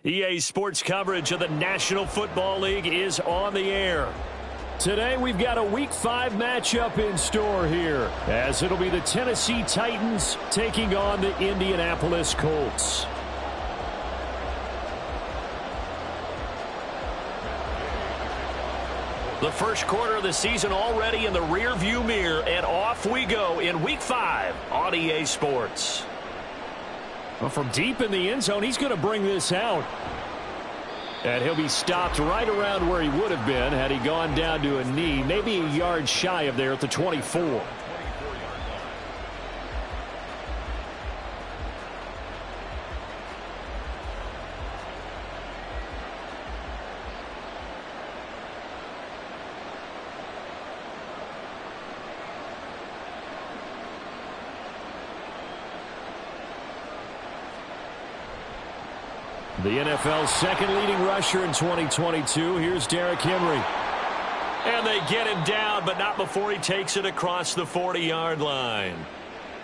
EA Sports coverage of the National Football League is on the air. Today we've got a Week 5 matchup in store here, as it'll be the Tennessee Titans taking on the Indianapolis Colts. The first quarter of the season already in the rearview mirror, and off we go in Week 5 on EA Sports. Well, from deep in the end zone, he's going to bring this out. And he'll be stopped right around where he would have been had he gone down to a knee, maybe a yard shy of there at the 24. The NFL's second leading rusher in 2022. Here's Derrick Henry. And they get him down, but not before he takes it across the 40-yard line.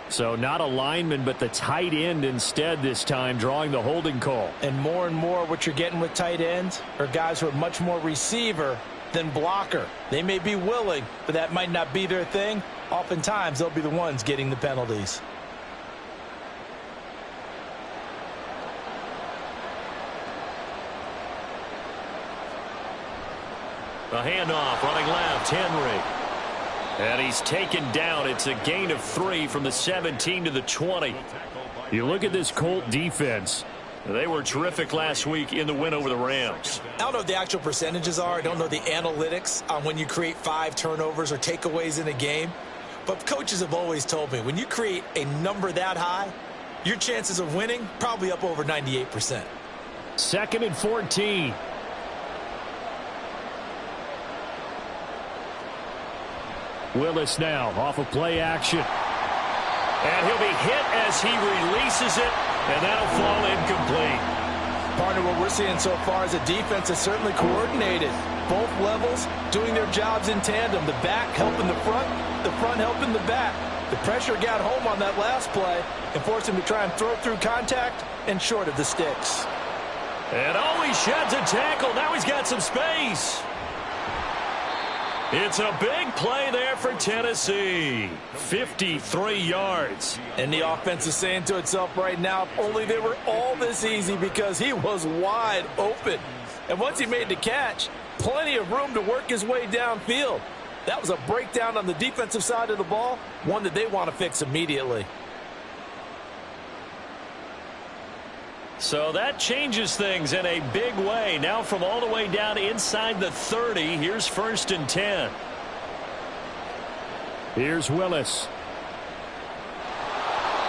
So not a lineman, but the tight end instead this time, drawing the holding call. And more what you're getting with tight ends are guys who are much more receiver than blocker. They may be willing, but that might not be their thing. Oftentimes, they'll be the ones getting the penalties. A handoff, running left, Henry. And he's taken down. It's a gain of 3 from the 17 to the 20. You look at this Colt defense. They were terrific last week in the win over the Rams. I don't know what the actual percentages are. I don't know the analytics on when you create 5 turnovers or takeaways in a game. But coaches have always told me, when you create a number that high, your chances of winning probably up over 98%. 2nd and 14. Willis now off of play action. And he'll be hit as he releases it, and that'll fall incomplete. Partner, what we're seeing so far is a defense that's certainly coordinated. Both levels doing their jobs in tandem. The back helping the front helping the back. The pressure got home on that last play and forced him to try and throw through contact and short of the sticks. And he sheds a tackle. Now he's got some space. It's a big play there for Tennessee. 53 yards. And the offense is saying to itself right now, if only they were all this easy, because he was wide open. And once he made the catch, plenty of room to work his way downfield. That was a breakdown on the defensive side of the ball, one that they want to fix immediately. So that changes things in a big way. Now from all the way down inside the 30, here's 1st and 10. Here's Willis.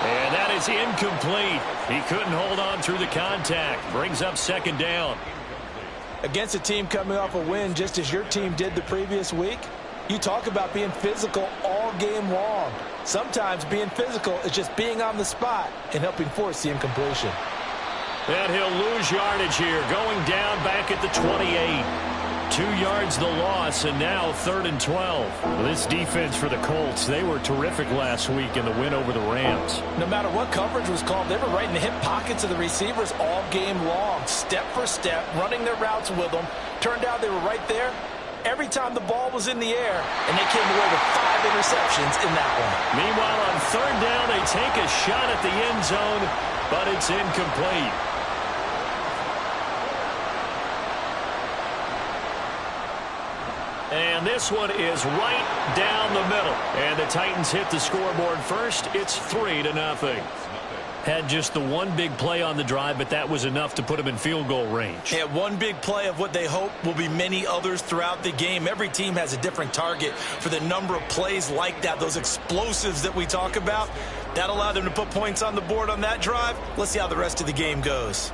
And that is incomplete. He couldn't hold on through the contact. Brings up 2nd down. Against a team coming off a win just as your team did the previous week, you talk about being physical all game long. Sometimes being physical is just being on the spot and helping force the incompletion. And he'll lose yardage here, going down back at the 28. 2 yards the loss, and now 3rd and 12. This defense for the Colts, they were terrific last week in the win over the Rams. No matter what coverage was called, they were right in the hip pockets of the receivers all game long, step for step, running their routes with them. Turned out they were right there every time the ball was in the air, and they came away with 5 interceptions in that one. Meanwhile, on 3rd down, they take a shot at the end zone, but it's incomplete. And this one is right down the middle. And the Titans hit the scoreboard first. It's 3-0. Had just the one big play on the drive, but that was enough to put them in field goal range. Yeah, one big play of what they hope will be many others throughout the game. Every team has a different target for the number of plays like that, those explosives that we talk about. That allowed them to put points on the board on that drive. Let's see how the rest of the game goes.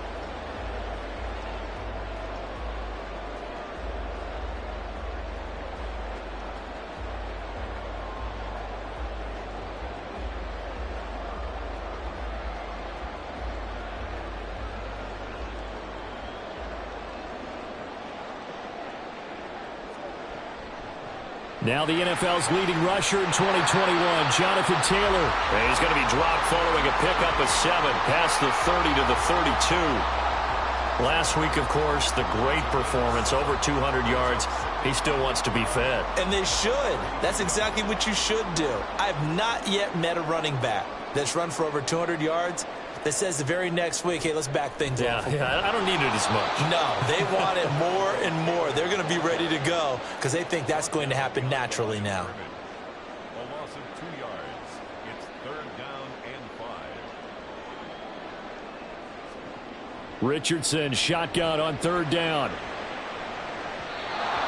Now the NFL's leading rusher in 2021, Jonathan Taylor. And he's going to be dropped following a pickup of 7 past the 30 to the 32. Last week, of course, the great performance, over 200 yards. He still wants to be fed. And they should. That's exactly what you should do. I have not yet met a running back that's run for over 200 yards that says the very next week, hey, let's back things up. Yeah, I don't need it as much. No, they want it more and more. They're going to be ready to go because they think that's going to happen naturally now. A loss of 2 yards. It's 3rd down and 5. Richardson, shotgun on 3rd down.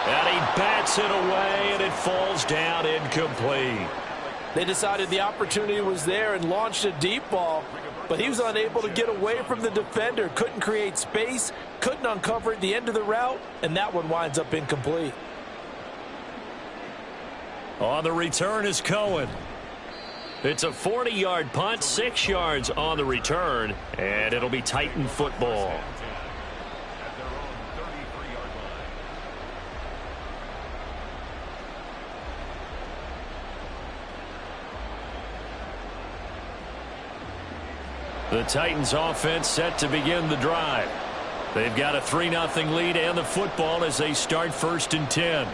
And he bats it away, and it falls down incomplete. They decided the opportunity was there and launched a deep ball, but he was unable to get away from the defender, couldn't create space, couldn't uncover at the end of the route, and that one winds up incomplete. On the return is Cohen. It's a 40-yard punt, 6 yards on the return, and it'll be Titan football. At their own 33-yard line. The Titans offense set to begin the drive. They've got a 3-0 lead and the football as they start 1st and 10.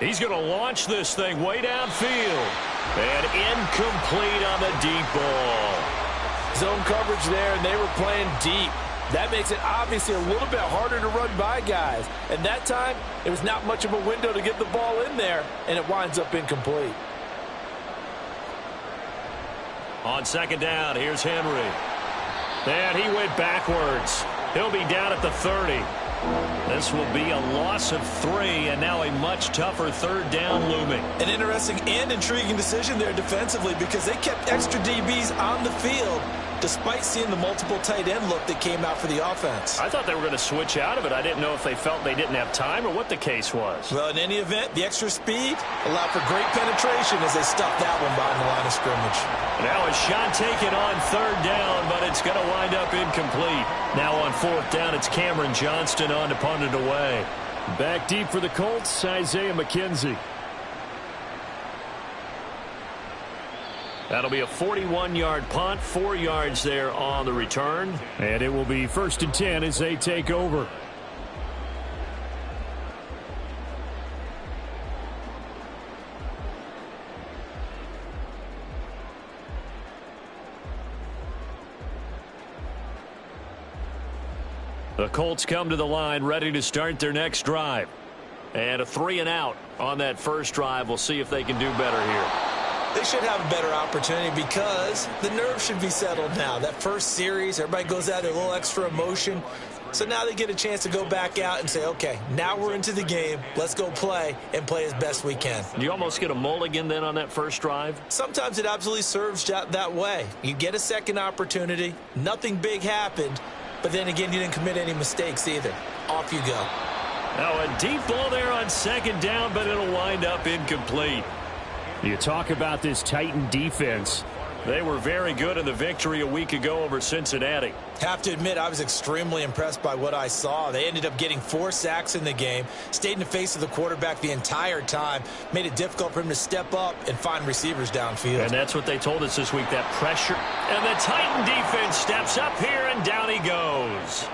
He's going to launch this thing way downfield. And incomplete on the deep ball. Zone coverage there, and they were playing deep. That makes it obviously a little bit harder to run by guys. And that time, it was not much of a window to get the ball in there, and it winds up incomplete. On 2nd down, here's Henry. And he went backwards. He'll be down at the 30. This will be a loss of 3, and now a much tougher 3rd down looming. An interesting and intriguing decision there defensively because they kept extra DBs on the field despite seeing the multiple tight end look that came out for the offense. I thought they were going to switch out of it. I didn't know if they felt they didn't have time or what the case was. Well, in any event, the extra speed allowed for great penetration as they stuffed that one behind the line of scrimmage. Now a shot taken on 3rd down, but it's going to wind up incomplete. Now on 4th down, it's Cameron Johnston on to punt it away. Back deep for the Colts, Isaiah McKenzie. That'll be a 41-yard punt, 4 yards there on the return. And it will be 1st and 10 as they take over. The Colts come to the line ready to start their next drive. And a 3-and-out on that first drive. We'll see if they can do better here. They should have a better opportunity because the nerves should be settled now. That first series, everybody goes out a little extra emotion. So now they get a chance to go back out and say, okay, now we're into the game. Let's go play and play as best we can. Do you almost get a mulligan then on that first drive? Sometimes it absolutely serves that way. You get a second opportunity. Nothing big happened. But then again, you didn't commit any mistakes either. Off you go. Now a deep ball there on 2nd down, but it'll wind up incomplete. You talk about this Titan defense. They were very good in the victory a week ago over Cincinnati. Have to admit, I was extremely impressed by what I saw. They ended up getting 4 sacks in the game, stayed in the face of the quarterback the entire time, made it difficult for him to step up and find receivers downfield. And that's what they told us this week, that pressure. And the Titan defense steps up here, and down he goes.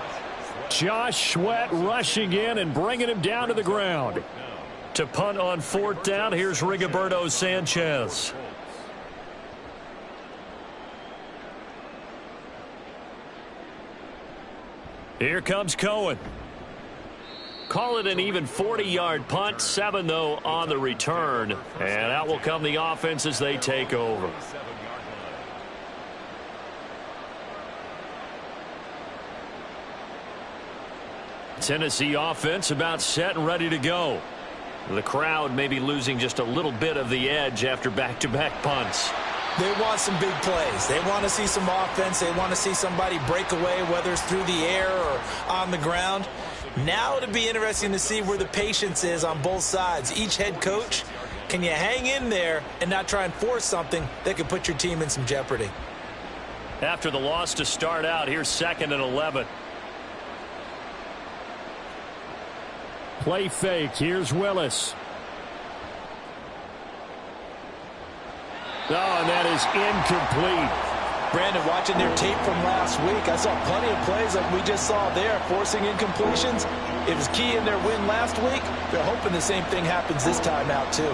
Josh Sweat rushing in and bringing him down to the ground. To punt on 4th down, here's Rigoberto Sanchez. Here comes Cohen. Call it an even 40-yard punt, 7 though on the return. And out will come the offense as they take over. Tennessee offense about set and ready to go. The crowd may be losing just a little bit of the edge after back-to-back punts. They want some big plays. They want to see some offense. They want to see somebody break away, whether it's through the air or on the ground. Now it'll be interesting to see where the patience is on both sides. Each head coach, can you hang in there and not try and force something that could put your team in some jeopardy? After the loss to start out, here's 2nd and 11. Play fake. Here's Willis. Oh, and that is incomplete. Brandon, watching their tape from last week, I saw plenty of plays like we just saw there, forcing incompletions. It was key in their win last week. They're hoping the same thing happens this time out, too.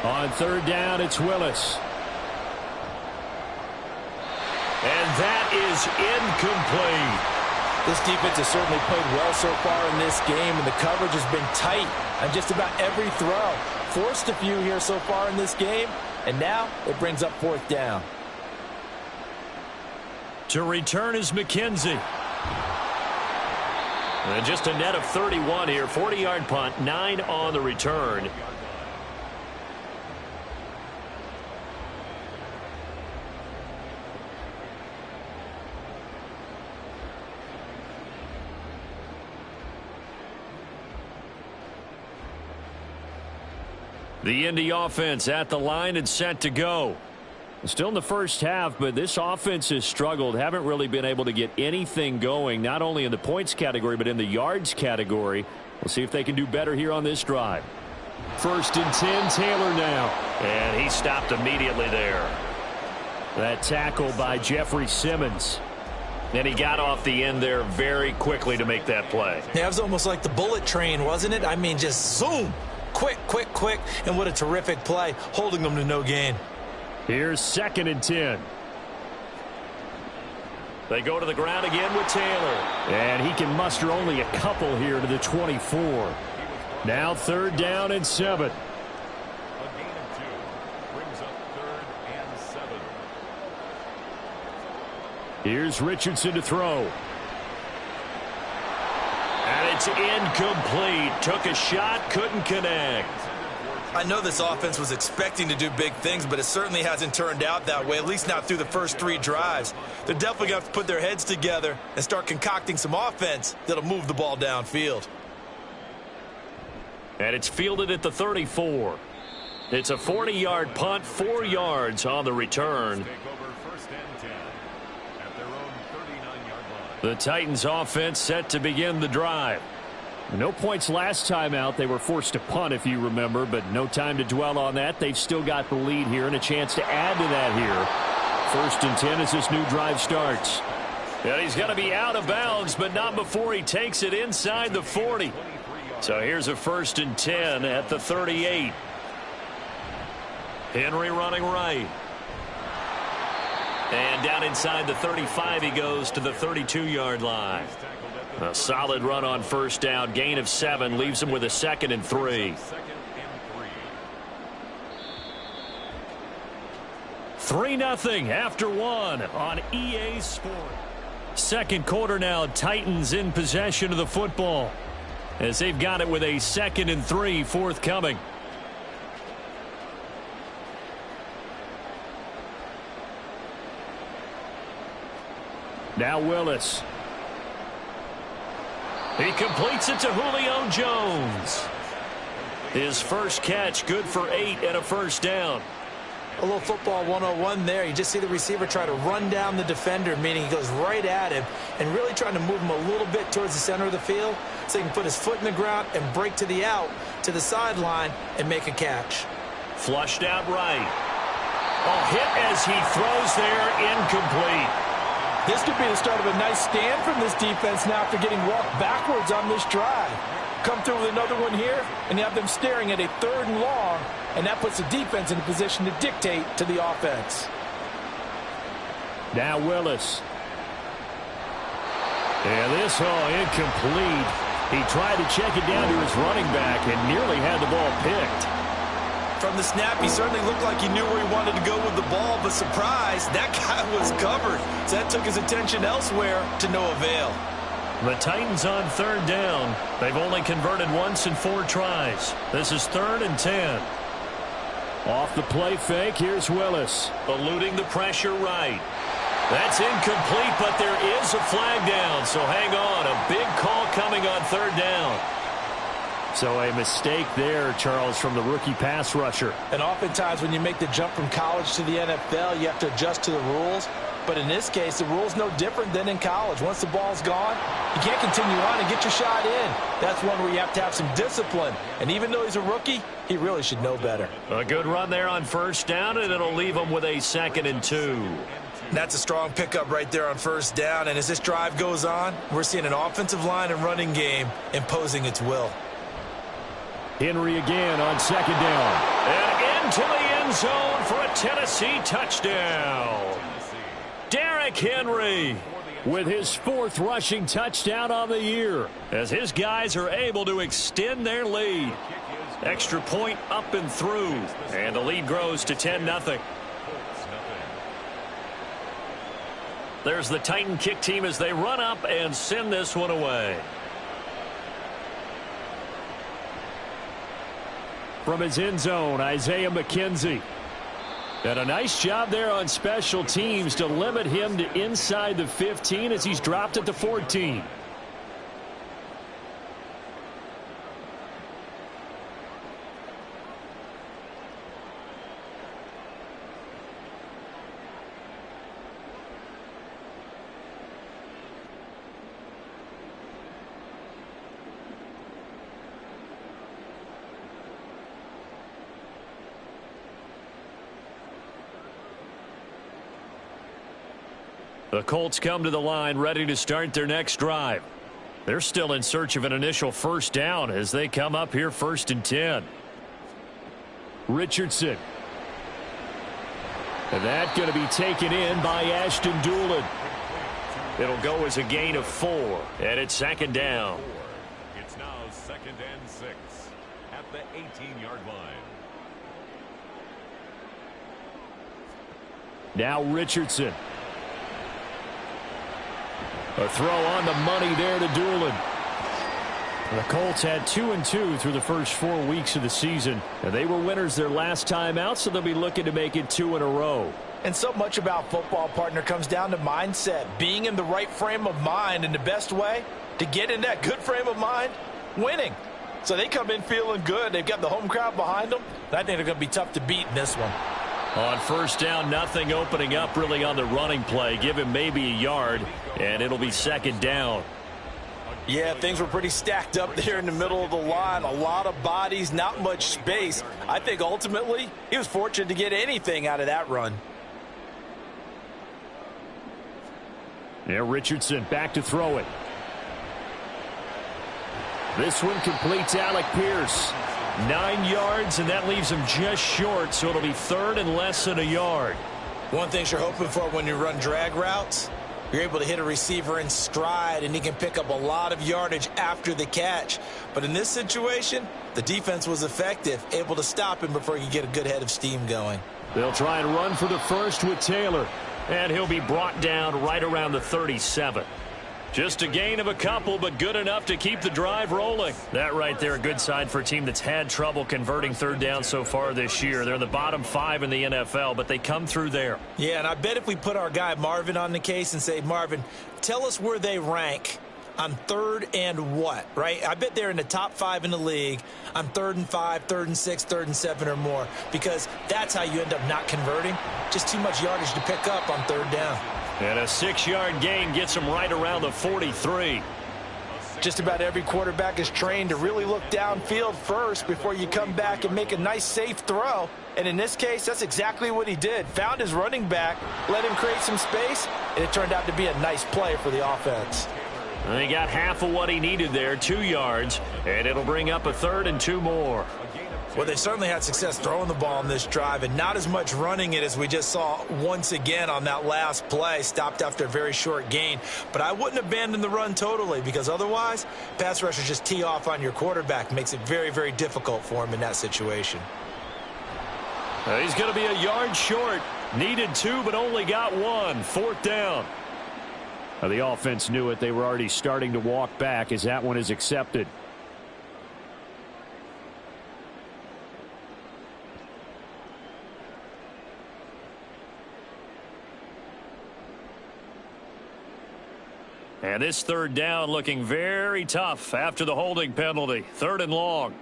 On third down, it's Willis. And that is incomplete. This defense has certainly played well so far in this game, and the coverage has been tight on just about every throw. Forced a few here so far in this game, and now it brings up fourth down. To return is McKenzie. And just a net of 31 here. 40-yard punt, 9 on the return. The Indy offense at the line and set to go. Still in the first half, but this offense has struggled. Haven't really been able to get anything going, not only in the points category, but in the yards category. We'll see if they can do better here on this drive. 1st and 10, Taylor now. And he stopped immediately there. That tackle by Jeffrey Simmons. And he got off the end there very quickly to make that play. Yeah, it was almost like the bullet train, wasn't it? I mean, just zoom. Quick, quick, quick. And what a terrific play, holding them to no gain. Here's 2nd and 10. They go to the ground again with Taylor. And he can muster only a couple here to the 24. Now 3rd down and 7. A gain of 2 brings up 3rd and 7. Here's Richardson to throw. And it's incomplete. Took a shot, couldn't connect. I know this offense was expecting to do big things, but it certainly hasn't turned out that way, at least not through the first 3 drives. They're definitely going to have to put their heads together and start concocting some offense that'll move the ball downfield. And it's fielded at the 34. It's a 40-yard punt, 4 yards on the return. The Titans offense set to begin the drive. No points last time out. They were forced to punt, if you remember, but no time to dwell on that. They've still got the lead here and a chance to add to that here. 1st and 10 as this new drive starts. And he's going to be out of bounds, but not before he takes it inside the 40. So here's a 1st and 10 at the 38. Henry running right. And down inside the 35 he goes to the 32-yard line. A solid run on 1st down. Gain of 7 leaves him with a 2nd and 3. 3-0 after 1 on EA Sport. 2nd quarter now. Titans in possession of the football as they've got it with a 2nd and 3 forthcoming. Now Willis. He completes it to Julio Jones. His first catch, good for 8 and a 1st down. A little football 101 there. You just see the receiver try to run down the defender, meaning he goes right at him and really trying to move him a little bit towards the center of the field so he can put his foot in the ground and break to the out, to the sideline, and make a catch. Flushed out right. Oh, hit as he throws there, incomplete. This could be the start of a nice stand from this defense now after getting walked backwards on this drive. Come through with another one here, and you have them staring at a 3rd and long, and that puts the defense in a position to dictate to the offense. Now Willis. And this, incomplete. He tried to check it down to his running back and nearly had the ball picked. From the snap, he certainly looked like he knew where he wanted to go with the ball, but surprise, that guy was covered. So that took his attention elsewhere to no avail. The Titans on 3rd down. They've only converted once in 4 tries. This is 3rd and 10. Off the play fake, here's Willis. Eluding the pressure right. That's incomplete, but there is a flag down, so hang on. A big call coming on 3rd down. So a mistake there, Charles, from the rookie pass rusher. And oftentimes when you make the jump from college to the NFL, you have to adjust to the rules. But in this case, the rule's no different than in college. Once the ball's gone, you can't continue on and get your shot in. That's one where you have to have some discipline. And even though he's a rookie, he really should know better. A good run there on first down, and it'll leave him with a 2nd and 2. That's a strong pickup right there on first down. And as this drive goes on, we're seeing an offensive line and running game imposing its will. Henry again on 2nd down. And into the end zone for a Tennessee touchdown. Derrick Henry with his 4th rushing touchdown on the year as his guys are able to extend their lead. Extra point up and through, and the lead grows to 10-0. There's the Titan kick team as they run up and send this one away. From his end zone, Isaiah McKenzie. And a nice job there on special teams to limit him to inside the 15 as he's dropped at the 14. The Colts come to the line ready to start their next drive. They're still in search of an initial first down as they come up here 1st and 10. Richardson. And that's going to be taken in by Ashton Dulin. It'll go as a gain of 4, and it's 2nd down. It's now 2nd and 6 at the 18-yard line. Now Richardson. A throw on the money there to Dulin. The Colts had 2-2 through the first 4 weeks of the season, and they were winners their last time out, so they'll be looking to make it 2 in a row. And so much about football, partner, comes down to mindset, being in the right frame of mind, and the best way to get in that good frame of mind, winning. So they come in feeling good. They've got the home crowd behind them. I think they're going to be tough to beat in this one. On first down, nothing opening up really on the running play. Give him maybe a yard, and it'll be 2nd down. Yeah, things were pretty stacked up there in the middle of the line. A lot of bodies, not much space. I think ultimately he was fortunate to get anything out of that run. Yeah, Richardson back to throw it. This one completes Alec Pierce. 9 yards, and that leaves him just short, so it'll be 3rd and less than a yard. One thing you're hoping for when you run drag routes, you're able to hit a receiver in stride, and he can pick up a lot of yardage after the catch. But in this situation, the defense was effective, able to stop him before he could get a good head of steam going. They'll try and run for the first with Taylor, and he'll be brought down right around the 37. Just a gain of a couple, but good enough to keep the drive rolling. That right there, a good sign for a team that's had trouble converting 3rd down so far this year. They're in the bottom 5 in the NFL, but they come through there. Yeah, and I bet if we put our guy Marvin on the case and say, Marvin, tell us where they rank on 3rd and what, right? I bet they're in the top 5 in the league on 3rd and 5, 3rd and 6, 3rd and 7 or more, because that's how you end up not converting. Just too much yardage to pick up on 3rd down. And a 6-yard gain gets him right around the 43. Just about every quarterback is trained to really look downfield first before you come back and make a nice, safe throw. And in this case, that's exactly what he did. Found his running back, let him create some space, and it turned out to be a nice play for the offense. And he got half of what he needed there, 2 yards, and it'll bring up a 3rd and 2 more. Well, they certainly had success throwing the ball on this drive and not as much running it as we just saw once again on that last play. Stopped after a very short gain. But I wouldn't abandon the run totally, because otherwise, pass rushers just tee off on your quarterback. Makes it very, very difficult for him in that situation. He's going to be a yard short. Needed 2, but only got 1. 4th down. The offense knew it. They were already starting to walk back as that one is accepted. And this third down looking very tough after the holding penalty. 3rd and long.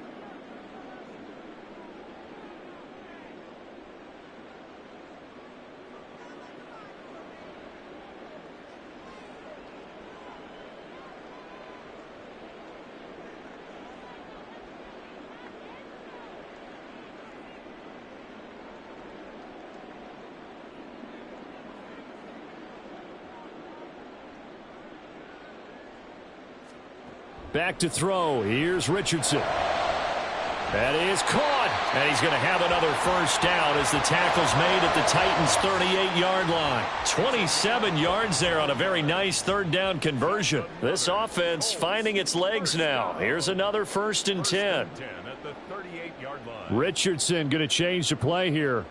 Back to throw. Here's Richardson. That is caught. And he's going to have another first down as the tackle's made at the Titans' 38-yard line. 27 yards there on a very nice 3rd down conversion. This offense finding its legs now. Here's another 1st and 10. At the 38-yard line. Richardson going to change the play here.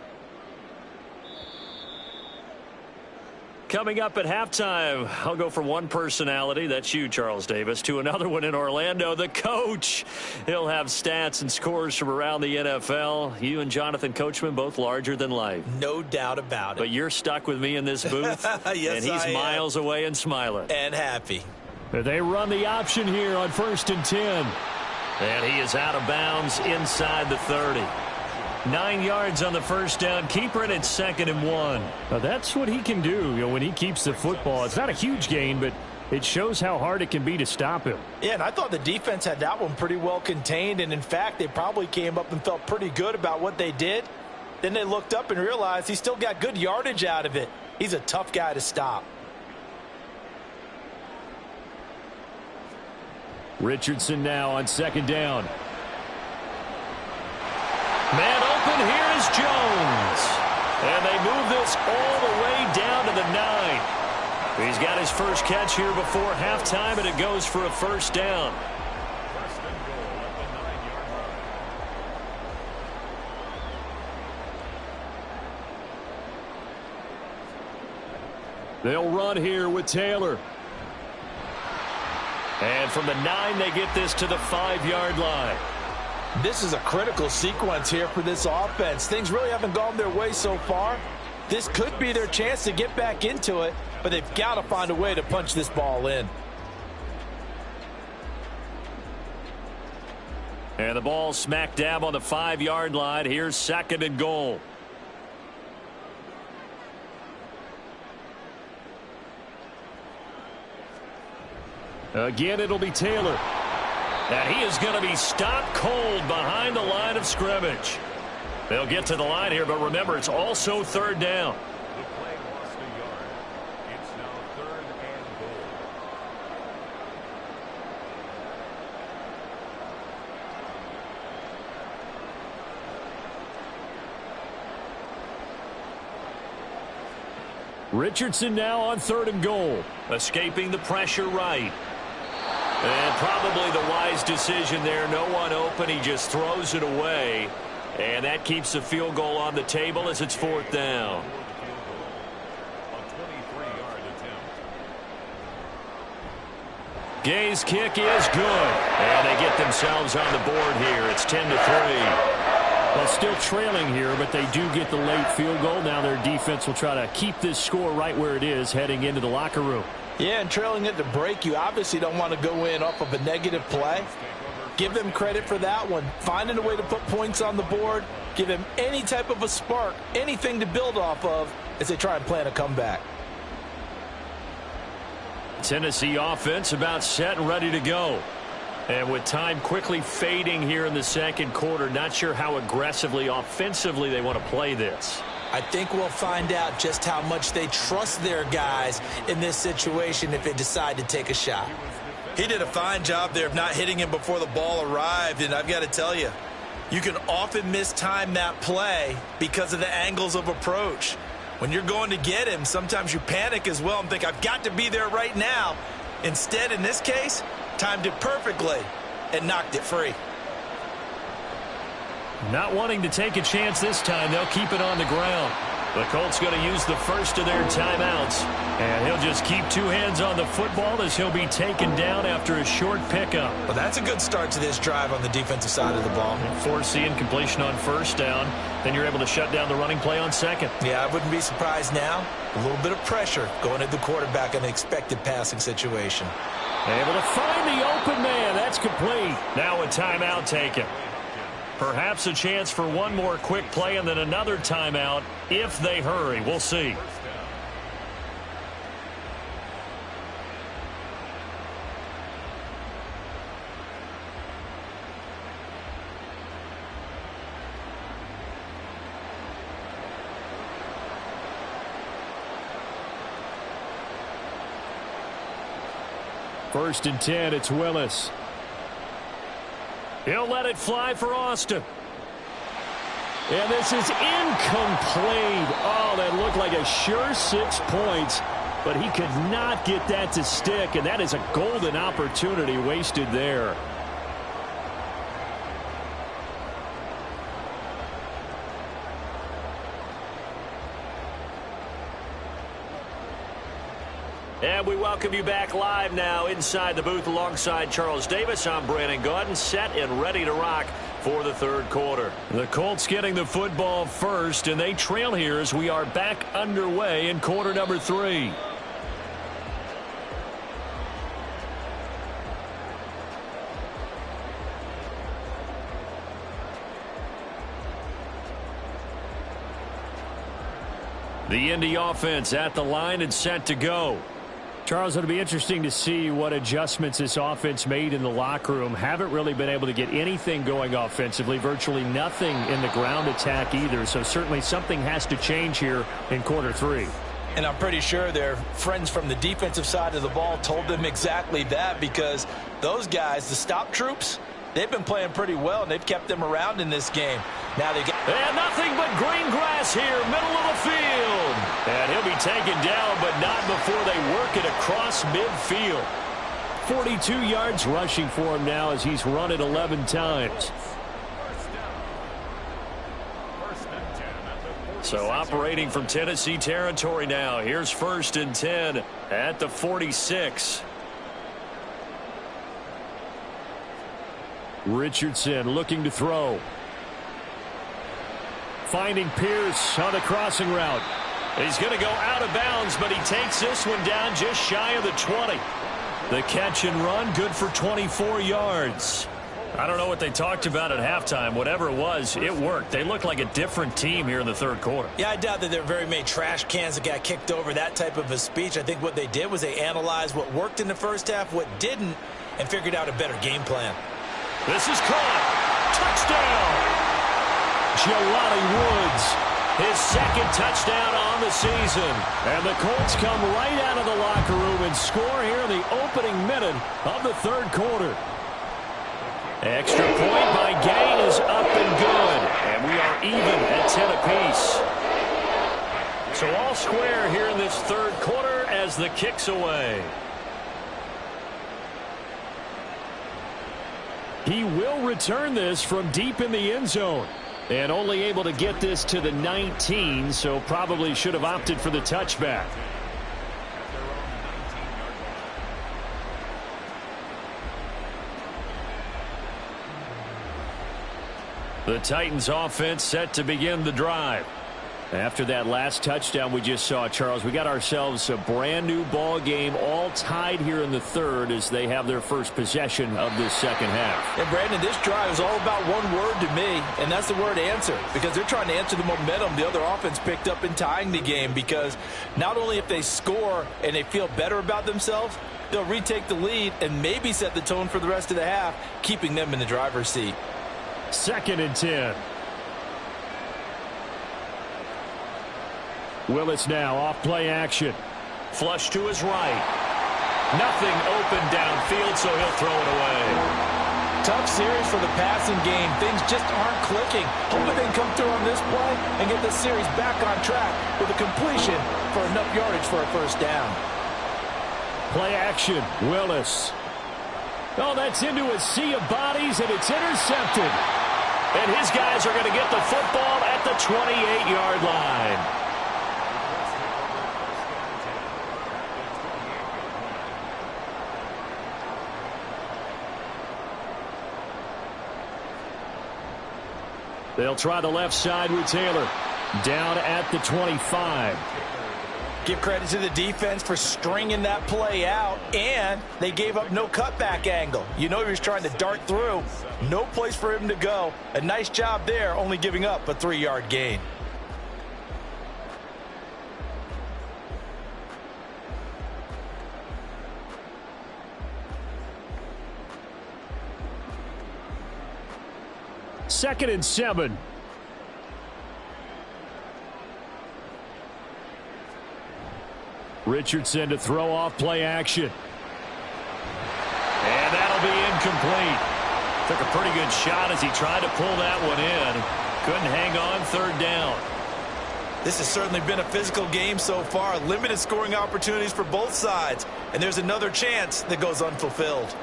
Coming up at halftime, I'll go from one personality, that's you, Charles Davis, to another one in Orlando, the coach. He'll have stats and scores from around the NFL. You and Jonathan Coachman both larger than life. No doubt about it. But you're stuck with me in this booth, yes, and he's miles away and smiling. And happy. They run the option here on 1st and 10. And he is out of bounds inside the 30. 9 yards on the first down. Keeper, and it's 2nd and 1. Now that's what he can do, when he keeps the football. It's not a huge gain, but it shows how hard it can be to stop him. Yeah, and I thought the defense had that one pretty well contained, and in fact, they probably came up and felt pretty good about what they did. Then they looked up and realized he still got good yardage out of it. He's a tough guy to stop. Richardson now on 2nd down. Man open, here is Jones. And they move this all the way down to the 9. He's got his first catch here before halftime, and it goes for a first down. 1st and goal at the 9-yard line. They'll run here with Taylor. And from the 9, they get this to the 5-yard line. This is a critical sequence here for this offense. Things really haven't gone their way so far. This could be their chance to get back into it, but they've got to find a way to punch this ball in. And the ball smack dab on the 5-yard line. Here's 2nd and goal. Again, it'll be Taylor. And he is going to be stopped cold behind the line of scrimmage. They'll get to the line here, but remember, it's also 3rd down. The play lost a yard. It's now 3rd and goal. Richardson now on 3rd and goal. Escaping the pressure right. And probably the wise decision there. No one open. He just throws it away. And that keeps the field goal on the table as it's 4th down. A 23-yard attempt. Gay's kick is good. And they get themselves on the board here. It's 10-3. Well, still trailing here, but they do get the late field goal. Now their defense will try to keep this score right where it is heading into the locker room. Yeah, and trailing at the break, you obviously don't want to go in off of a negative play. Give them credit for that one. Finding a way to put points on the board, give them any type of a spark, anything to build off of as they try and plan a comeback. Tennessee offense about set and ready to go. And with time quickly fading here in the 2nd quarter, not sure how aggressively, offensively they want to play this. I think we'll find out just how much they trust their guys in this situation if they decide to take a shot. He did a fine job there of not hitting him before the ball arrived, and I've got to tell you, you can often mistime that play because of the angles of approach. When you're going to get him, sometimes you panic as well and think, I've got to be there right now. Instead, in this case, timed it perfectly and knocked it free. Not wanting to take a chance this time, they'll keep it on the ground. The Colts going to use the first of their timeouts. And he'll just keep two hands on the football as he'll be taken down after a short pickup. Well, that's a good start to this drive on the defensive side of the ball. Forcing completion on first down. Then you're able to shut down the running play on second. Yeah, I wouldn't be surprised now. A little bit of pressure going at the quarterback in an expected passing situation. Able to find the open man. That's complete. Now a timeout taken. Perhaps a chance for one more quick play and then another timeout if they hurry. We'll see. First and 10, it's Willis. He'll let it fly for Austin. And this is incomplete. Oh, that looked like a sure 6 points, but he could not get that to stick, and that is a golden opportunity wasted there. And we welcome you back live now inside the booth alongside Charles Davis. I'm Brandon Gaudin, set and ready to rock for the third quarter. The Colts getting the football first, and they trail here as we are back underway in quarter number 3. The Indy offense at the line and set to go. Charles, it'll be interesting to see what adjustments this offense made in the locker room. Haven't really been able to get anything going offensively, virtually nothing in the ground attack either. So certainly something has to change here in quarter 3. And I'm pretty sure their friends from the defensive side of the ball told them exactly that, because those guys, the stop troops, they've been playing pretty well, and they've kept them around in this game. Now they get... And nothing but green grass here, middle of the field. And he'll be taken down, but not before they work it across midfield. 42 yards rushing for him now as he's run it 11 times. So operating from Tennessee territory now. Here's first and 10 at the 46. Richardson looking to throw. Finding Pierce on the crossing route. He's going to go out of bounds, but he takes this one down just shy of the 20. The catch and run, good for 24 yards. I don't know what they talked about at halftime. Whatever it was, it worked. They look like a different team here in the third quarter. Yeah, I doubt that there are very many trash cans that got kicked over, that type of a speech. I think what they did was they analyzed what worked in the first half, what didn't, and figured out a better game plan. This is caught. Touchdown. Jelani Woods, his second touchdown on the season. And the Colts come right out of the locker room and score here in the opening minute of the third quarter. Extra point by Gang is up and good. And we are even at 10 apiece. So all square here in this third quarter as the kick's away. He will return this from deep in the end zone. And only able to get this to the 19, so probably should have opted for the touchback. The Titans offense set to begin the drive. After that last touchdown we just saw, Charles, we got ourselves a brand new ball game, all tied here in the third as they have their first possession of this second half. And Brandon, this drive is all about one word to me, and that's the word answer, because they're trying to answer the momentum the other offense picked up in tying the game, because not only if they score and they feel better about themselves, they'll retake the lead and maybe set the tone for the rest of the half, keeping them in the driver's seat. Second and 10. Willis now off play action. Flush to his right. Nothing open downfield, so he'll throw it away. Tough series for the passing game. Things just aren't clicking. Hoping they can come through on this play and get the series back on track with a completion for enough yardage for a first down. Play action. Willis. Oh, that's into a sea of bodies, and it's intercepted. And his guys are going to get the football at the 28-yard line. They'll try the left side with Taylor. Down at the 25. Give credit to the defense for stringing that play out, and they gave up no cutback angle. You know he was trying to dart through. No place for him to go. A nice job there, only giving up a 3-yard gain. Second and 7. Richardson to throw off play action. And that'll be incomplete. Took a pretty good shot as he tried to pull that one in. Couldn't hang on third down. This has certainly been a physical game so far. Limited scoring opportunities for both sides. And there's another chance that goes unfulfilled.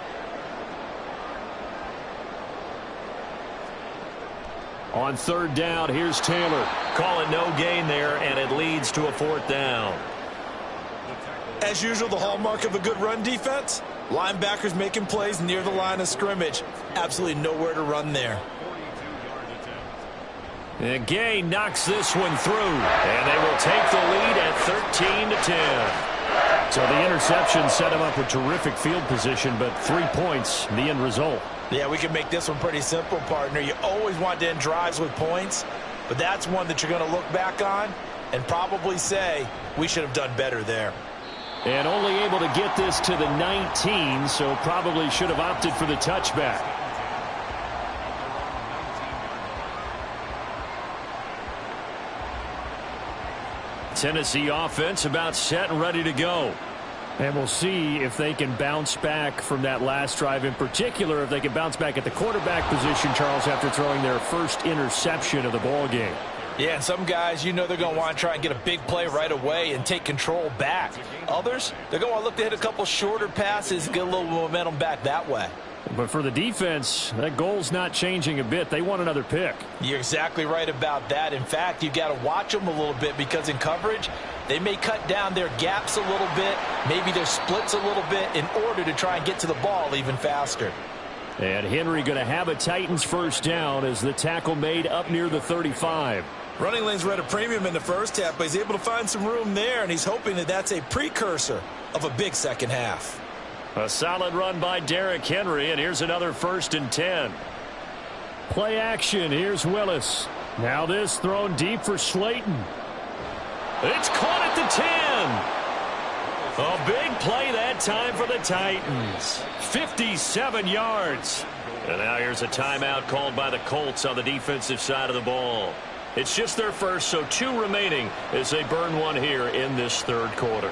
On third down, here's Taylor. Calling no gain there, and it leads to a fourth down. As usual, the hallmark of a good run defense, linebackers making plays near the line of scrimmage. Absolutely nowhere to run there. And Gay knocks this one through, and they will take the lead at 13-10. So the interception set him up with terrific field position, but 3 points, the end result. Yeah, we can make this one pretty simple, partner. You always want to end drives with points, but that's one that you're going to look back on and probably say, we should have done better there. And only able to get this to the 19, so probably should have opted for the touchback. Tennessee offense about set and ready to go. And we'll see if they can bounce back from that last drive, in particular if they can bounce back at the quarterback position, Charles, after throwing their first interception of the ball game. Yeah, and some guys, you know they're going to want to try and get a big play right away and take control back. Others, they're going to want to look to hit a couple shorter passes, get a little momentum back that way. But for the defense, that goal's not changing a bit. They want another pick. You're exactly right about that. In fact, you got to watch them a little bit because in coverage, they may cut down their gaps a little bit, maybe their splits a little bit in order to try and get to the ball even faster. And Henry going to have a Titans first down as the tackle made up near the 35. Running lanes were at a premium in the first half, but he's able to find some room there, and he's hoping that that's a precursor of a big second half. A solid run by Derrick Henry, and here's another 1st and 10. Play action. Here's Willis. Now this thrown deep for Slayton. It's caught at the 10. A big play that time for the Titans. 57 yards. And now here's a timeout called by the Colts on the defensive side of the ball. It's just their first, so 2 remaining as they burn one here in this third quarter.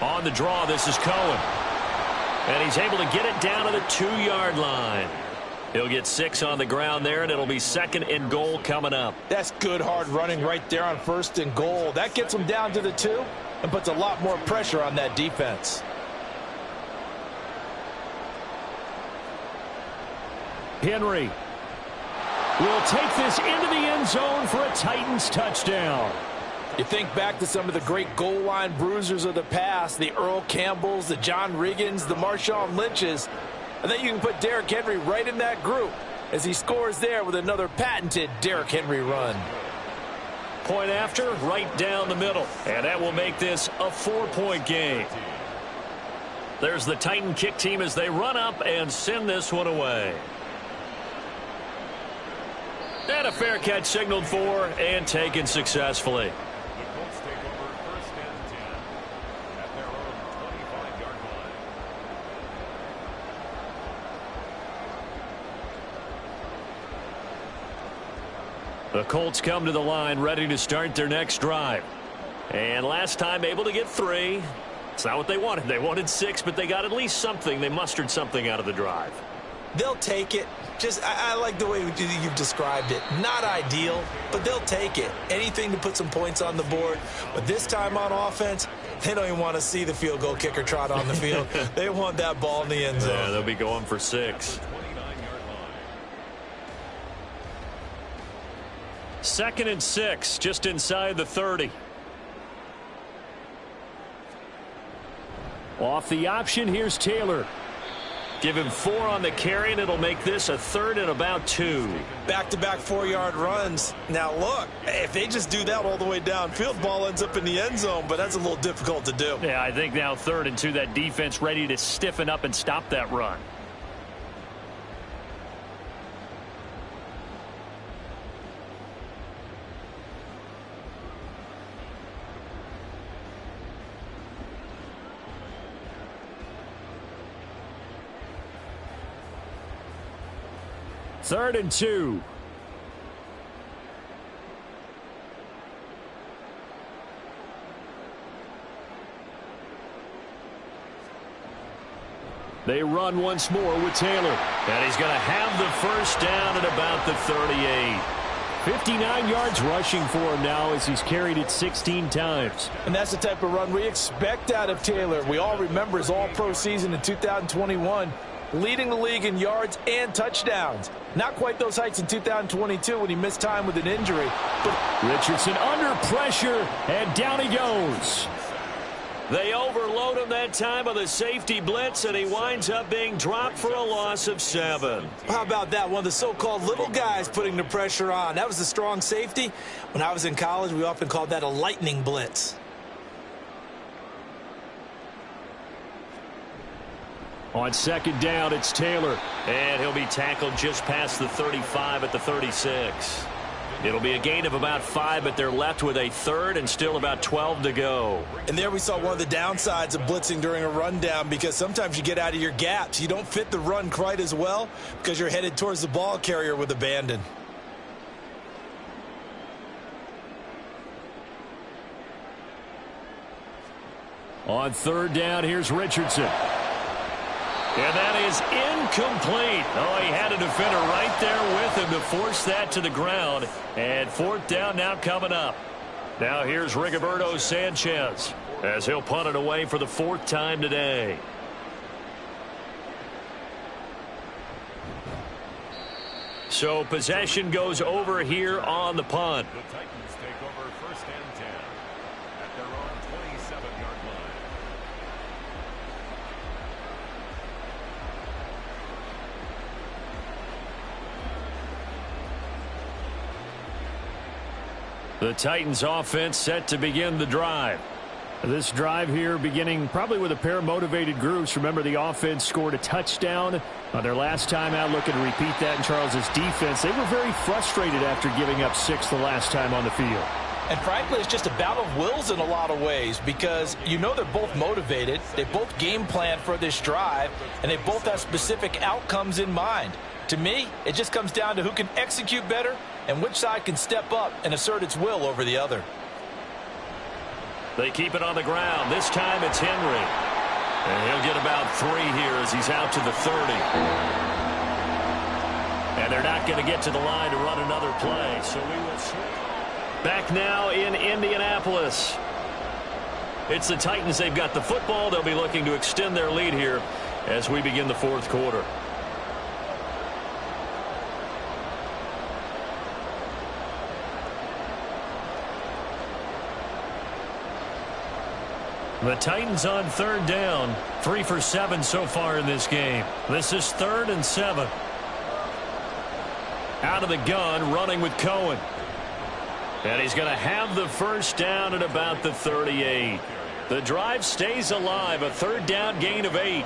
On the draw, this is Cohen. And he's able to get it down to the 2-yard line. He'll get 6 on the ground there, and it'll be 2nd and goal coming up. That's good hard running right there on 1st and goal. That gets him down to the 2 and puts a lot more pressure on that defense. Henry will take this into the end zone for a Titans touchdown. You think back to some of the great goal line bruisers of the past, the Earl Campbells, the John Riggins, the Marshawn Lynches. I think you can put Derrick Henry right in that group as he scores there with another patented Derrick Henry run. Point after, right down the middle. And that will make this a 4-point game. There's the Titan kick team as they run up and send this one away. And a fair catch signaled for and taken successfully. The Colts take over 1st and 10 at their own 25-yard line. The Colts come to the line ready to start their next drive. And last time able to get 3. It's not what they wanted. They wanted 6, but they got at least something. They mustered something out of the drive. They'll take it. I like the way you've described it. Not ideal, but they'll take it. Anything to put some points on the board. But this time on offense, they don't even want to see the field goal kicker trot on the field. They want that ball in the end zone. Yeah, they'll be going for 6. 29-yard line. 2nd and 6, just inside the 30. Off the option, here's Taylor. Give him 4 on the carry, and it'll make this a 3rd and about 2. Back-to-back 4-yard runs. Now, look, if they just do that all the way downfield, ball ends up in the end zone, but that's a little difficult to do. Yeah, I think now 3rd and 2, that defense ready to stiffen up and stop that run. Third and 2. They run once more with Taylor. And he's going to have the first down at about the 38. 59 yards rushing for him now as he's carried it 16 times. And that's the type of run we expect out of Taylor. We all remember his all-pro season in 2021. Leading the league in yards and touchdowns. Not quite those heights in 2022 when he missed time with an injury. But Richardson under pressure, and down he goes. They overload him that time with a safety blitz, and he winds up being dropped for a loss of 7. How about that? One of the so-called little guys putting the pressure on. That was a strong safety. When I was in college, we often called that a lightning blitz. On second down, it's Taylor. And he'll be tackled just past the 35 at the 36. It'll be a gain of about 5, but they're left with a 3rd and still about 12 to go. And there we saw one of the downsides of blitzing during a rundown, because sometimes you get out of your gaps. You don't fit the run quite as well because you're headed towards the ball carrier with abandon. On third down, here's Richardson. And that is incomplete. Oh, he had a defender right there with him to force that to the ground. And 4th down now coming up. Now here's Rigoberto Sanchez as he'll punt it away for the 4th time today. So possession goes over here on the punt. The Titans take over 1st and 10 at their own 27-yard line. The Titans offense set to begin the drive. This drive here beginning probably with a pair of motivated groups. Remember, the offense scored a touchdown on their last time out, looking to repeat that in Charles's defense. They were very frustrated after giving up 6 the last time on the field. And frankly, it's just a battle of wills in a lot of ways, because you know they're both motivated. They both game plan for this drive, and they both have specific outcomes in mind. To me, it just comes down to who can execute better and which side can step up and assert its will over the other. They keep it on the ground. This time it's Henry. And he'll get about 3 here as he's out to the 30. And they're not going to get to the line to run another play. So we will see. Back now in Indianapolis. It's the Titans. They've got the football. They'll be looking to extend their lead here as we begin the 4th quarter. The Titans on third down. 3 for 7 so far in this game. This is 3rd and 7. Out of the gun, running with Cohen. And he's going to have the first down at about the 38. The drive stays alive. A 3rd down gain of 8.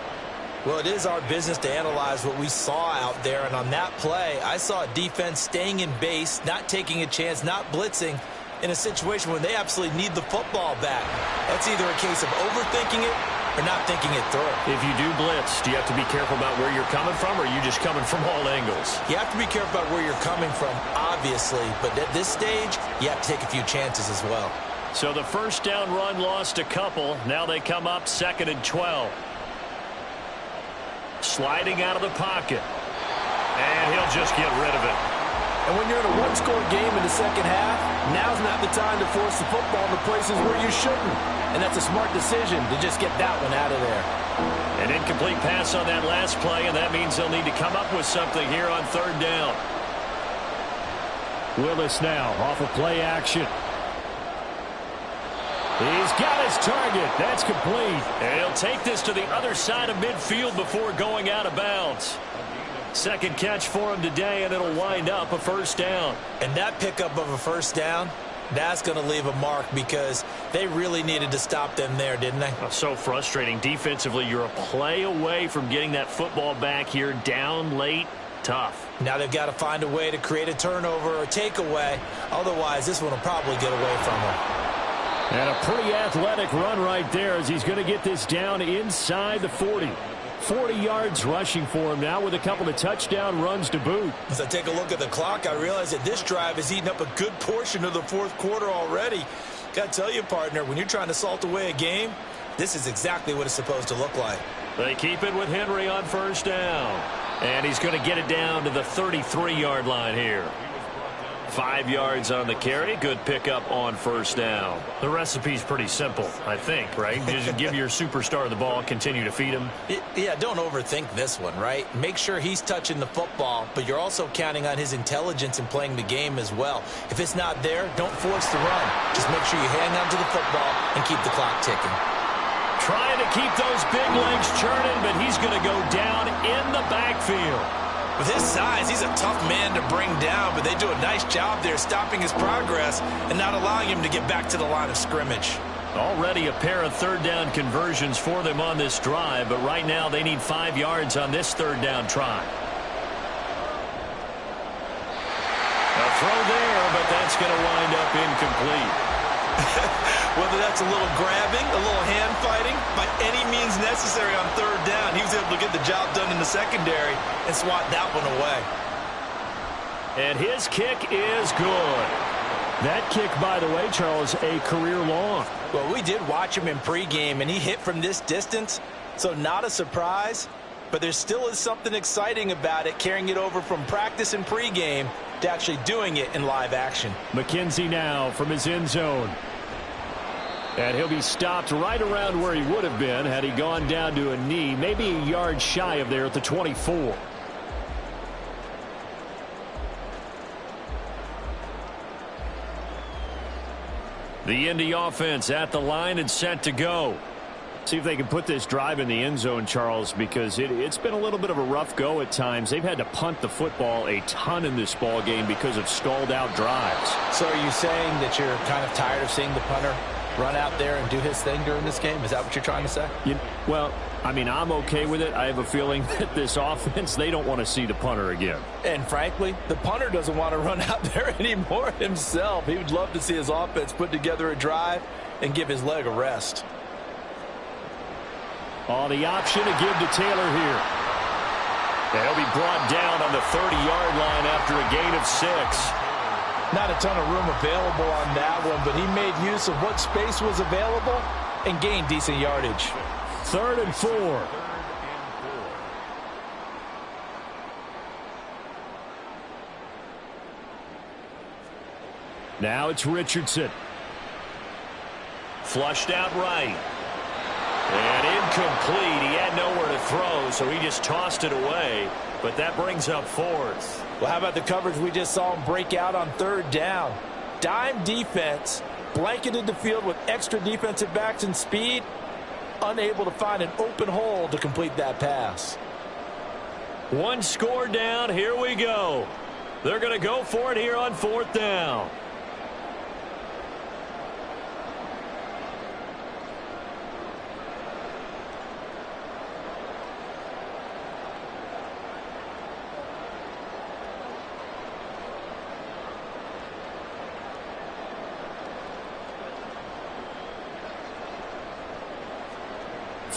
Well, it is our business to analyze what we saw out there. And on that play, I saw a defense staying in base, not taking a chance, not blitzing, in a situation when they absolutely need the football back. That's either a case of overthinking it or not thinking it through. If you do blitz, do you have to be careful about where you're coming from, or are you just coming from all angles? You have to be careful about where you're coming from, obviously, but at this stage, you have to take a few chances as well. So the first down run lost a couple. Now they come up 2nd and 12. Sliding out of the pocket. And he'll just get rid of it. And when you're in a one-score game in the second half, now's not the time to force the football to places where you shouldn't. And that's a smart decision to just get that one out of there. An incomplete pass on that last play, and that means they'll need to come up with something here on 3rd down. Willis now off of play action. He's got his target. That's complete. And he'll take this to the other side of midfield before going out of bounds. Second catch for him today, and it'll wind up a first down. And that pickup of a first down, that's going to leave a mark because they really needed to stop them there, didn't they? So frustrating. Defensively, you're a play away from getting that football back here down late. Tough. Now they've got to find a way to create a turnover or takeaway. Otherwise, this one will probably get away from them. And a pretty athletic run right there as he's going to get this down inside the 40. 40 yards rushing for him now with a couple of touchdown runs to boot. As I take a look at the clock, I realize that this drive has eaten up a good portion of the fourth quarter already. Got to tell you, partner, when you're trying to salt away a game, this is exactly what it's supposed to look like. They keep it with Henry on first down. And he's going to get it down to the 33-yard line here. 5 yards on the carry. Good pickup on first down. The recipe's pretty simple, I think, right? Just give your superstar the ball, continue to feed him. Yeah, don't overthink this one, right? Make sure he's touching the football, but you're also counting on his intelligence in playing the game as well. If it's not there, don't force the run. Just make sure you hang on to the football and keep the clock ticking. Trying to keep those big legs churning, but he's going to go down in the backfield. With his size, he's a tough man to bring down, but they do a nice job there stopping his progress and not allowing him to get back to the line of scrimmage. Already a pair of third down conversions for them on this drive, but right now they need 5 yards on this third down try. A throw there, but that's going to wind up incomplete. Whether that's a little grabbing, a little hand fighting, by any means necessary on third down, he was able to get the job done in the secondary and swat that one away. And his kick is good. That kick, by the way, Charles, a career long. Well, we did watch him in pregame, and he hit from this distance, so not a surprise. But there still is something exciting about it, carrying it over from practice and pregame to actually doing it in live action. McKenzie now from his end zone. And he'll be stopped right around where he would have been had he gone down to a knee, maybe a yard shy of there at the 24. The Indy offense at the line and set to go. See if they can put this drive in the end zone, Charles, because it's been a little bit of a rough go at times. They've had to punt the football a ton in this ball game because of stalled out drives. So are you saying that you're kind of tired of seeing the punter run out there and do his thing during this game? Is that what you're trying to say? Well, I mean, I'm okay with it. I have a feeling that this offense, they don't want to see the punter again. And frankly, the punter doesn't want to run out there anymore himself. He would love to see his offense put together a drive and give his leg a rest. Oh, the option to give to Taylor here. And he'll be brought down on the 30-yard line after a gain of 6. Not a ton of room available on that one, but he made use of what space was available and gained decent yardage. 3rd and 4. Now it's Richardson. Flushed out right. And incomplete. He had nowhere to throw, so he just tossed it away. But that brings up 4th. Well, how about the coverage we just saw him break out on 3rd down? Dime defense, blanketed the field with extra defensive backs and speed, unable to find an open hole to complete that pass. One score down. Here we go. They're going to go for it here on 4th down.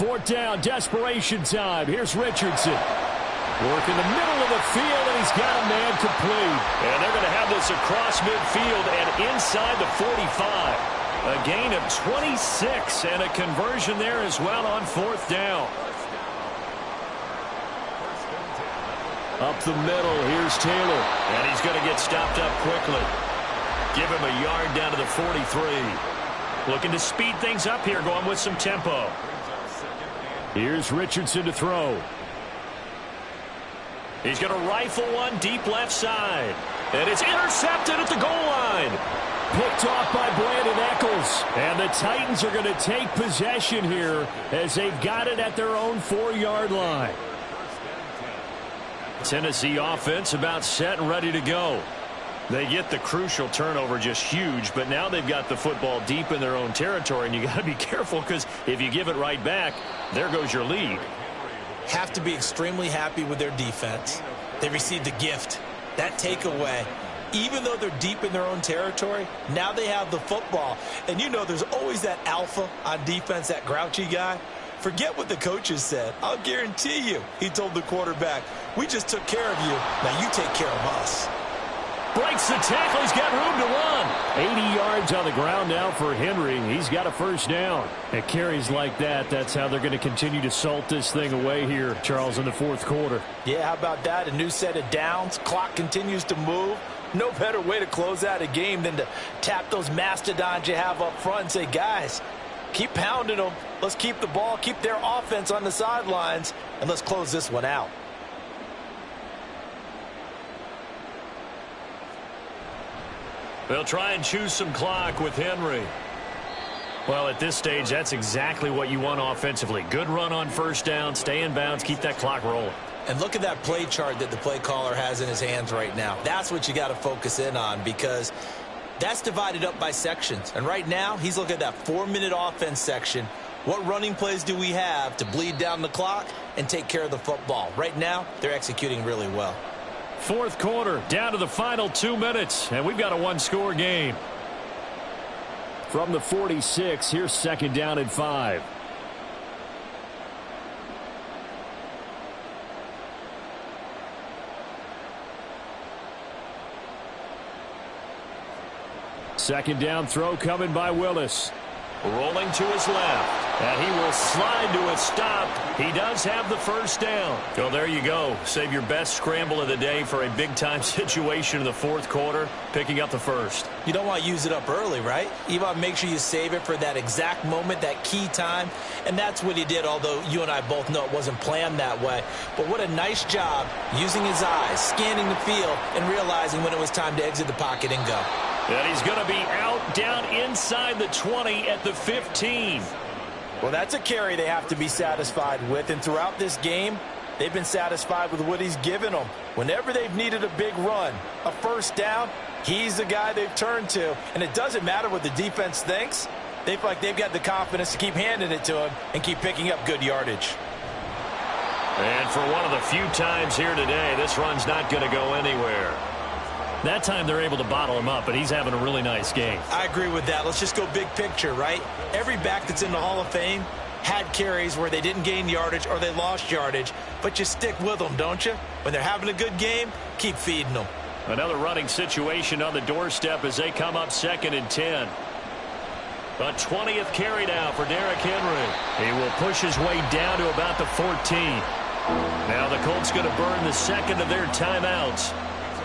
Fourth down, desperation time. Here's Richardson. Working the middle of the field, and he's got a man complete. And they're going to have this across midfield and inside the 45. A gain of 26 and a conversion there as well on 4th down. Up the middle, here's Taylor. And he's going to get stopped up quickly. Give him a yard down to the 43. Looking to speed things up here, going with some tempo. Here's Richardson to throw. He's going to rifle one deep left side. And it's intercepted at the goal line. picked off by Brandon Echols. And the Titans are going to take possession here as they've got it at their own 4-yard line. Tennessee offense about set and ready to go. They get the crucial turnover, just huge, but now they've got the football deep in their own territory, and you got to be careful because if you give it right back, there goes your lead. Have to be extremely happy with their defense. They received a gift. That takeaway, even though they're deep in their own territory, now they have the football. And you know there's always that alpha on defense, that grouchy guy. Forget what the coaches said. I'll guarantee you, he told the quarterback, we just took care of you. Now you take care of us. Breaks the tackle. He's got room to run. 80 yards on the ground now for Henry. He's got a first down. At carries like that, that's how they're going to continue to salt this thing away here, Charles, in the fourth quarter. Yeah, how about that? A new set of downs. Clock continues to move. No better way to close out a game than to tap those mastodons you have up front and say, guys, keep pounding them. Let's keep the ball, keep their offense on the sidelines, and let's close this one out. They'll try and choose some clock with Henry. Well, at this stage, that's exactly what you want offensively. Good run on first down, stay in bounds, keep that clock rolling. And look at that play chart that the play caller has in his hands right now. That's what you got to focus in on because that's divided up by sections. And right now, he's looking at that 4-minute offense section. What running plays do we have to bleed down the clock and take care of the football? Right now, they're executing really well. Fourth quarter, down to the final 2 minutes, and we've got a one-score game. From the 46, here's second down and 5. Second down throw coming by Willis. Rolling to his left, and he will slide to a stop. He does have the first down. So there you go. Save your best scramble of the day for a big-time situation in the fourth quarter, picking up the first. You don't want to use it up early, right? You want to make sure you save it for that exact moment, that key time, and that's what he did, although you and I both know it wasn't planned that way. But what a nice job using his eyes, scanning the field, and realizing when it was time to exit the pocket and go. And he's going to be out down inside the 20 at the 15. Well, that's a carry they have to be satisfied with. And throughout this game, they've been satisfied with what he's given them. Whenever they've needed a big run, a first down, he's the guy they've turned to. And it doesn't matter what the defense thinks. They feel like they've got the confidence to keep handing it to him and keep picking up good yardage. And for one of the few times here today, this run's not going to go anywhere. That time they're able to bottle him up, but he's having a really nice game. I agree with that. Let's just go big picture, right? Every back that's in the Hall of Fame had carries where they didn't gain yardage or they lost yardage, but you stick with them, don't you? When they're having a good game, keep feeding them. Another running situation on the doorstep as they come up second and 10. A 20th carry now for Derrick Henry. He will push his way down to about the 14. Now the Colts going to burn the second of their timeouts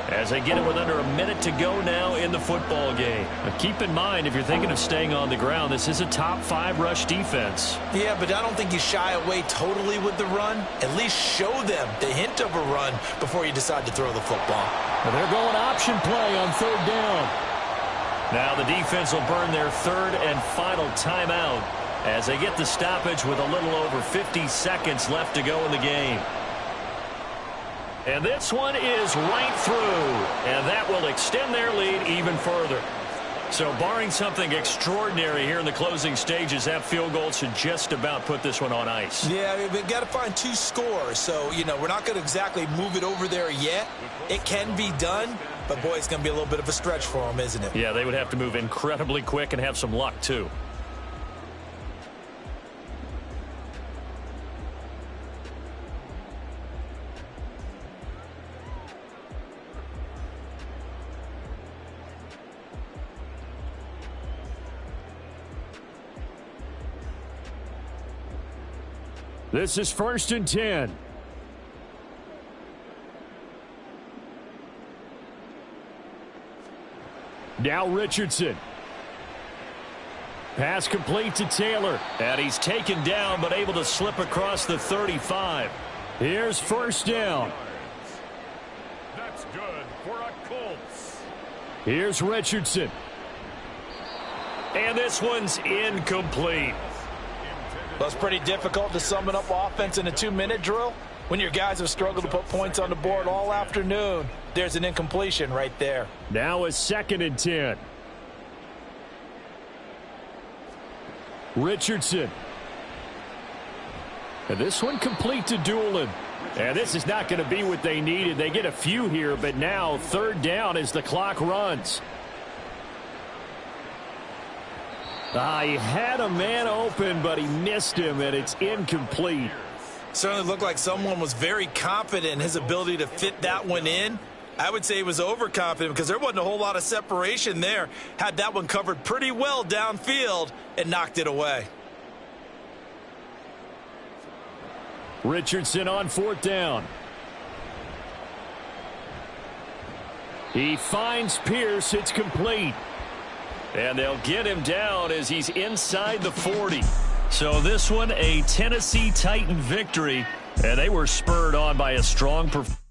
as they get it with under a minute to go now in the football game. But keep in mind, if you're thinking of staying on the ground, this is a top 5 rush defense. Yeah, but I don't think you shy away totally with the run. At least show them the hint of a run before you decide to throw the football. Well, they're going option play on third down. Now the defense will burn their third and final timeout as they get the stoppage with a little over 50 seconds left to go in the game. And this one is right through, and that will extend their lead even further. So barring something extraordinary here in the closing stages, that field goal should just about put this one on ice. Yeah, we've got to find 2 scores. So, you know, we're not going to exactly move it over there yet. It can be done, but, boy, it's going to be a little bit of a stretch for them, isn't it? Yeah, they would have to move incredibly quick and have some luck, too. This is first and 10. Now Richardson. Pass complete to Taylor. And he's taken down but able to slip across the 35. Here's first down. That's good for a Colts. Here's Richardson. And this one's incomplete. Well, it's pretty difficult to sum up offense in a 2-minute drill when your guys have struggled to put points on the board all afternoon. There's an incompletion right there. Now a 2nd and 10. Richardson. And this one complete to Doolin. And this is not going to be what they needed. They get a few here, but now 3rd down as the clock runs. He had a man open, but he missed him, and it's incomplete. Certainly looked like someone was very confident in his ability to fit that one in. I would say he was overconfident because there wasn't a whole lot of separation there. Had that one covered pretty well downfield and knocked it away. Richardson on 4th down. He finds Pierce. It's complete. And they'll get him down as he's inside the 40. So this one, a Tennessee Titan victory. And they were spurred on by a strong performance.